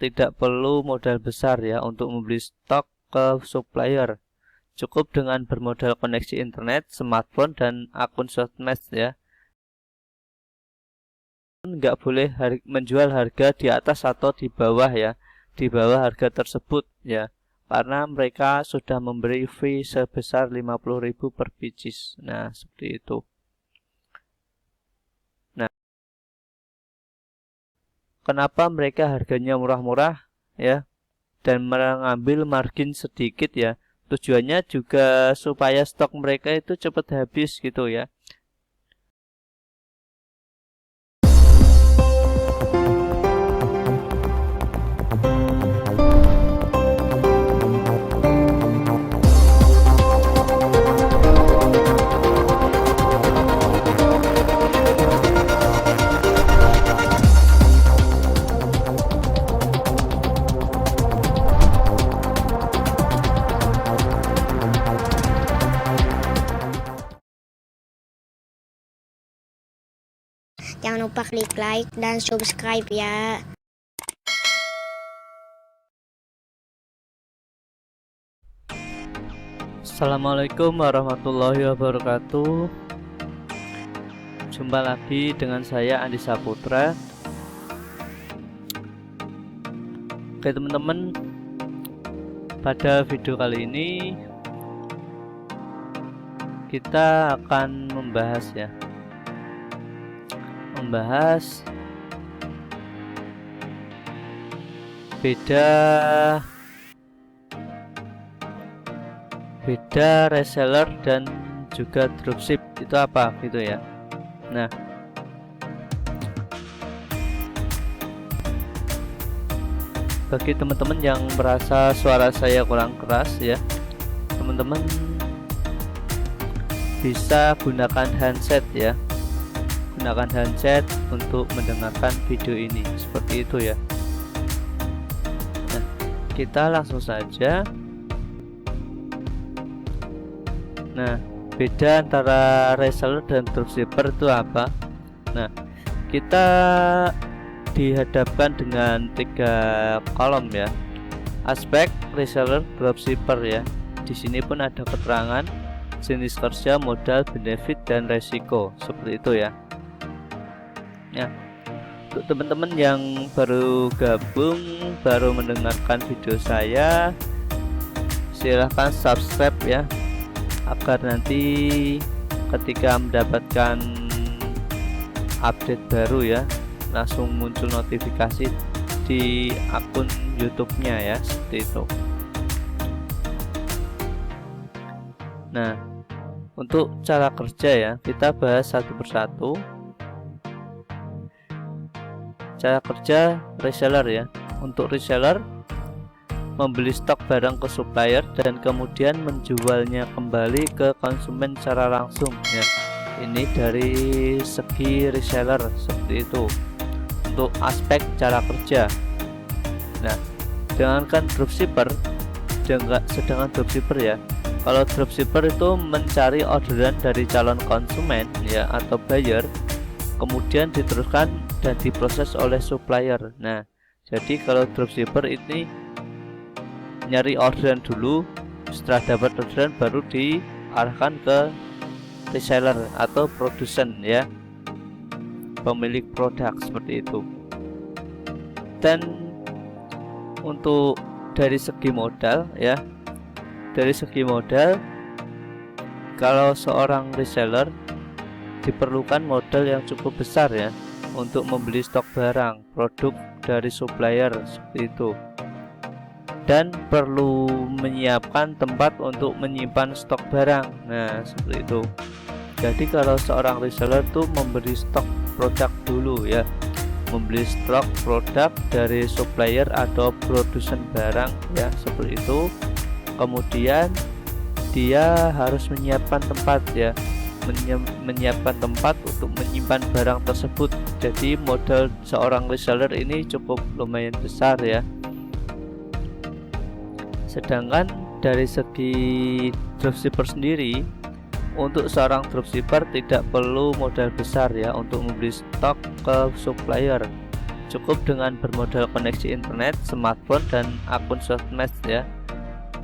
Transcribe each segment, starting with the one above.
tidak perlu modal besar ya untuk membeli stok ke supplier. Cukup dengan bermodal koneksi internet, smartphone, dan akun sosmed ya. Nggak boleh menjual harga di atas atau di bawah ya, di bawah harga tersebut ya, karena mereka sudah memberi fee sebesar 50.000 per pieces. Nah, seperti itu. Nah, kenapa mereka harganya murah-murah ya dan mengambil margin sedikit ya? Tujuannya juga supaya stok mereka itu cepat habis gitu ya. Jangan lupa klik like dan subscribe ya. Assalamualaikum warahmatullahi wabarakatuh. Jumpa lagi dengan saya Andi Saputra. Oke teman-teman, pada video kali ini kita akan membahas beda reseller dan juga dropship itu apa gitu ya. Nah, bagi teman-teman yang merasa suara saya kurang keras ya, teman-teman bisa gunakan handset ya, gunakan handset untuk mendengarkan video ini seperti itu ya. Nah, kita langsung saja. Nah, beda antara reseller dan dropshipper itu apa? Nah, kita dihadapkan dengan 3 kolom ya. Aspek, reseller, dropshipper ya. Di sini pun ada keterangan jenis kerja, modal, benefit, dan resiko seperti itu ya. Ya, untuk teman-teman yang baru gabung, baru mendengarkan video saya, silahkan subscribe ya, agar nanti ketika mendapatkan update baru ya, langsung muncul notifikasi di akun YouTube-nya ya, seperti itu. Nah, untuk cara kerja ya, kita bahas satu persatu. Cara kerja reseller ya. Untuk reseller, membeli stok barang ke supplier dan kemudian menjualnya kembali ke konsumen secara langsung ya. Ini dari segi reseller seperti itu untuk aspek cara kerja. Nah, sedangkan dropshipper ya, kalau dropshipper itu mencari orderan dari calon konsumen ya atau buyer, kemudian diteruskan dan diproses oleh supplier. Nah, jadi kalau dropshipper ini nyari orderan dulu, setelah dapat orderan baru diarahkan ke reseller atau produsen ya, pemilik produk seperti itu. Dan untuk dari segi modal ya, kalau seorang reseller diperlukan modal yang cukup besar ya untuk membeli stok barang produk dari supplier seperti itu, dan perlu menyiapkan tempat untuk menyimpan stok barang. Nah, seperti itu. Jadi kalau seorang reseller tuh membeli stok produk dulu ya, membeli stok produk dari supplier atau produsen barang ya, seperti itu. Kemudian dia harus menyiapkan tempat ya, menyiapkan tempat untuk menyimpan barang tersebut. Jadi modal seorang reseller ini cukup lumayan besar ya. Sedangkan dari segi dropshipper sendiri, untuk seorang dropshipper tidak perlu modal besar ya untuk membeli stok ke supplier. cukup dengan bermodal koneksi internet, smartphone, dan akun sosmed ya,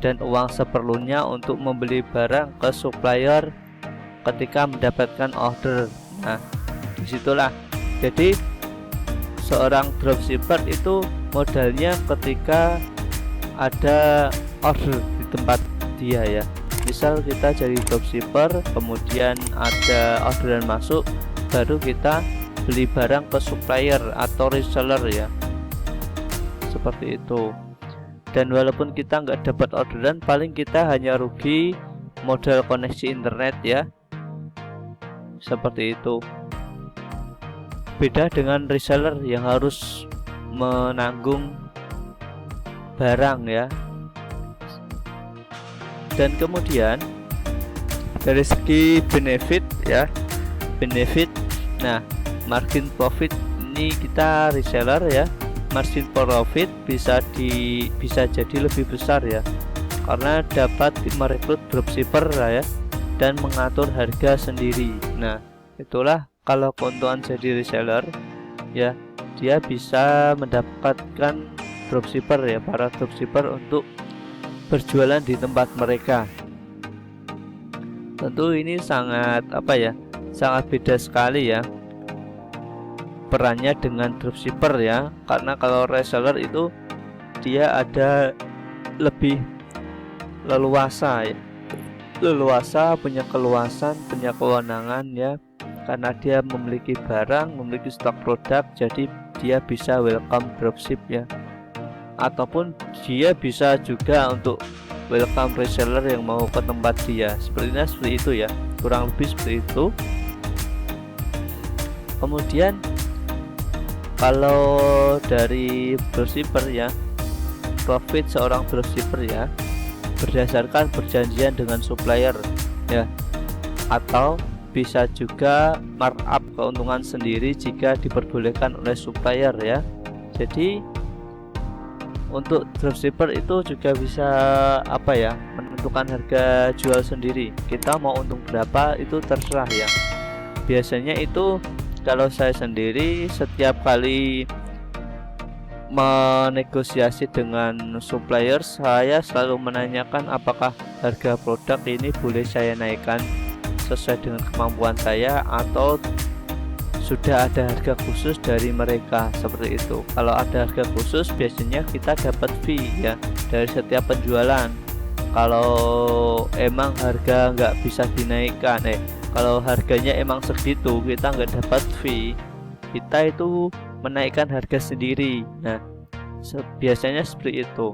dan uang seperlunya untuk membeli barang ke supplier ketika mendapatkan order. Nah, disitulah jadi seorang dropshipper itu modalnya ketika ada order di tempat dia ya. Misal kita jadi dropshipper, kemudian ada orderan masuk, baru kita beli barang ke supplier atau reseller ya, seperti itu. Dan walaupun kita nggak dapat orderan, paling kita hanya rugi modal koneksi internet ya, seperti itu. Beda dengan reseller yang harus menanggung barang ya. Dan kemudian dari segi benefit ya, nah margin profit ini kita reseller ya, margin profit bisa jadi lebih besar ya, karena dapat merekrut dropshipper ya dan mengatur harga sendiri. Nah, itulah kalau keuntungan jadi reseller ya, dia bisa mendapatkan dropshipper ya, para dropshipper untuk berjualan di tempat mereka. Tentu ini sangat sangat beda sekali ya perannya dengan dropshipper ya, karena kalau reseller itu dia ada lebih leluasa ya, punya keluasan, punya kewenangan ya, karena dia memiliki barang, memiliki stok produk, jadi dia bisa welcome dropship ya, ataupun dia bisa juga untuk welcome reseller yang mau ke tempat dia. Seperti itu ya, kurang lebih seperti itu. Kemudian kalau dari dropshipper ya, profit seorang dropshipper ya berdasarkan perjanjian dengan supplier ya, atau bisa juga markup keuntungan sendiri jika diperbolehkan oleh supplier ya. Jadi untuk dropshipper itu juga bisa menentukan harga jual sendiri. Kita mau untung berapa itu terserah ya. Biasanya itu kalau saya sendiri setiap kali menegosiasi dengan supplier, saya selalu menanyakan apakah harga produk ini boleh saya naikkan sesuai dengan kemampuan saya atau sudah ada harga khusus dari mereka, seperti itu. Kalau ada harga khusus biasanya kita dapat fee ya dari setiap penjualan. Kalau emang harga nggak bisa dinaikkan, kalau harganya emang segitu kita nggak dapat fee, kita itu menaikkan harga sendiri. Nah, biasanya seperti itu.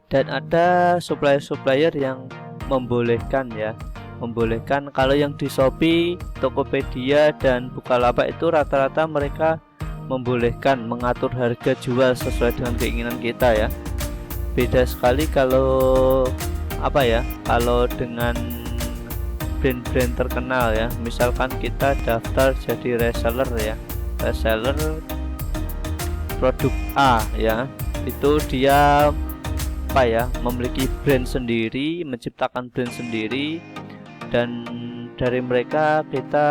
Dan ada supplier-supplier yang membolehkan ya, kalau yang di Shopee, Tokopedia, dan Bukalapak itu rata-rata mereka membolehkan mengatur harga jual sesuai dengan keinginan kita ya. Beda sekali kalau kalau dengan brand-brand terkenal ya, misalkan kita daftar jadi reseller ya, reseller produk A ya, itu dia memiliki brand sendiri, menciptakan brand sendiri, dan dari mereka kita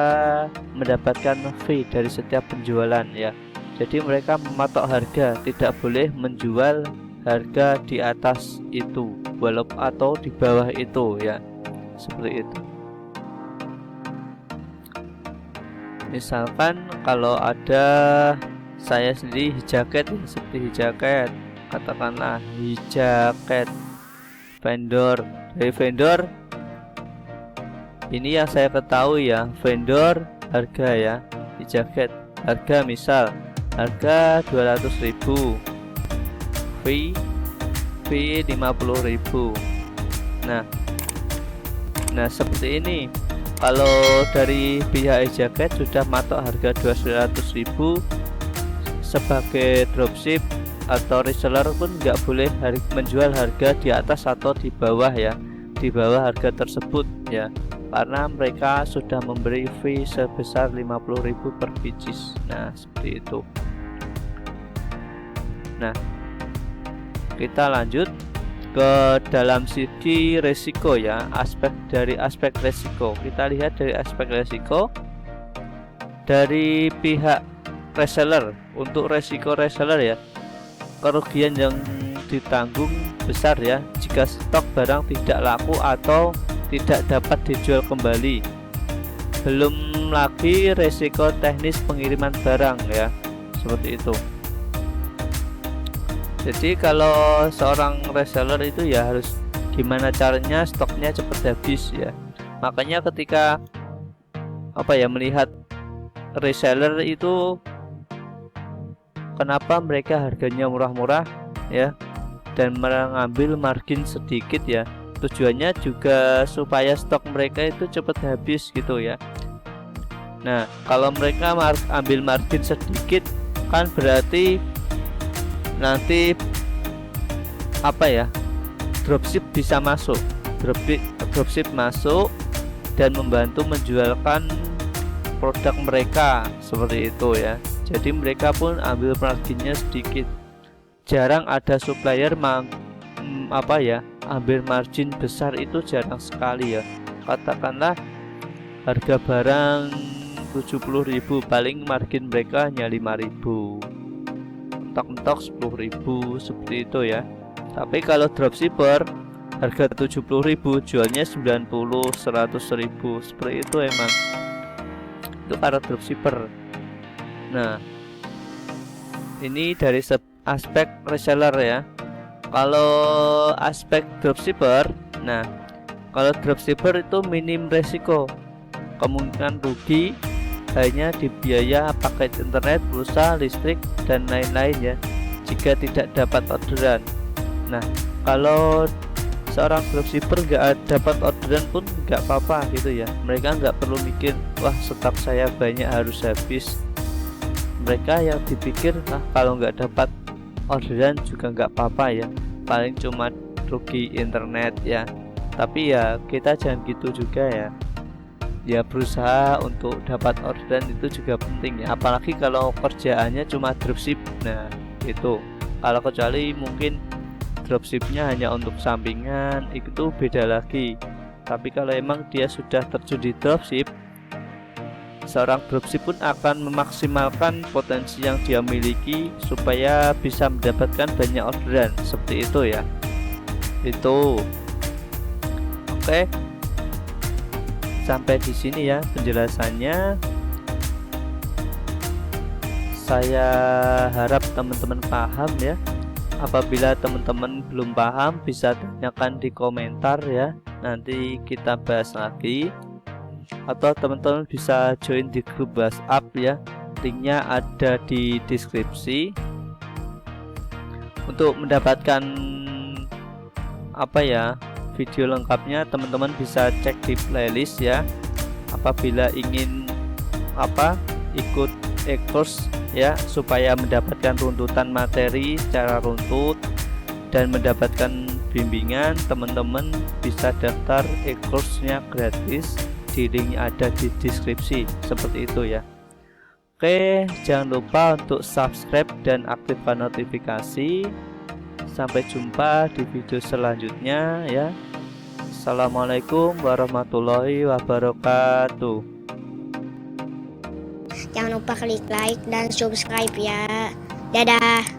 mendapatkan fee dari setiap penjualan ya. Jadi mereka mematok harga, tidak boleh menjual harga di atas itu walaupun atau di bawah itu ya, seperti itu. Misalkan kalau ada saya sendiri hijaket ya, seperti hijaket, katakanlah hijaket vendor, dari vendor ini yang saya ketahui ya, vendor harga ya, hijaket harga misal harga 200.000, fee 50.000. Nah seperti ini. Kalau dari pihak hijaket sudah matok harga 200.000, sebagai dropship atau reseller pun nggak boleh menjual harga di atas atau di bawah ya, di bawah harga tersebut ya, karena mereka sudah memberi fee sebesar 50.000 per pieces. Nah seperti itu. Nah kita lanjut ke dalam segi resiko ya, aspek resiko. Kita lihat dari aspek resiko dari pihak reseller. Untuk resiko reseller ya, kerugian yang ditanggung besar ya jika stok barang tidak laku atau tidak dapat dijual kembali. Belum lagi resiko teknis pengiriman barang ya, seperti itu. Jadi kalau seorang reseller itu ya harus gimana caranya stoknya cepat habis ya. Makanya ketika melihat reseller itu, kenapa mereka harganya murah-murah ya dan mengambil margin sedikit ya, tujuannya juga supaya stok mereka itu cepat habis gitu ya. Nah, kalau mereka ambil margin sedikit kan berarti nanti dropship bisa masuk, dropship masuk dan membantu menjualkan produk mereka, seperti itu ya. Jadi mereka pun ambil marginnya sedikit. Jarang ada supplier ambil margin besar, itu jarang sekali ya. Katakanlah harga barang 70.000, paling margin mereka hanya 5.000, mentok-mentok 10.000, seperti itu ya. Tapi kalau dropshipper harga 70.000 jualnya 90, 100.000, seperti itu emang. Itu para dropshipper. Nah, ini dari aspek reseller ya. Kalau aspek dropshipper, nah kalau dropshipper itu minim resiko, kemungkinan rugi hanya di biaya paket internet, pulsa, listrik dan lain-lain ya jika tidak dapat orderan. Nah, kalau seorang dropshipper nggak dapat orderan pun nggak apa-apa gitu ya. Mereka nggak perlu mikir, wah stok saya banyak harus habis. Mereka yang dipikir, kalau nggak dapat orderan juga nggak apa-apa ya, paling cuma rugi internet ya. Tapi ya kita jangan gitu juga ya. Ya berusaha untuk dapat orderan itu juga penting ya, apalagi kalau kerjaannya cuma dropship. Nah itu, kalau kecuali mungkin dropshipnya hanya untuk sampingan, itu beda lagi. Tapi kalau emang dia sudah terjun di dropship, seorang dropship pun akan memaksimalkan potensi yang dia miliki supaya bisa mendapatkan banyak orderan, seperti itu ya. Itu oke, sampai di sini ya penjelasannya. Saya harap teman-teman paham ya. Apabila teman-teman belum paham bisa tanyakan di komentar ya, nanti kita bahas lagi. Atau teman-teman bisa join di grup WhatsApp ya, linknya ada di deskripsi. Untuk mendapatkan video lengkapnya, teman-teman bisa cek di playlist ya. Apabila ingin ikut e-course ya, supaya mendapatkan runtutan materi secara runtut dan mendapatkan bimbingan, teman-teman bisa daftar e-course-nya gratis, di link ada di deskripsi, seperti itu ya. Oke, jangan lupa untuk subscribe dan aktifkan notifikasi. Sampai jumpa di video selanjutnya ya. Assalamualaikum warahmatullahi wabarakatuh. Jangan lupa klik like dan subscribe ya. Dadah.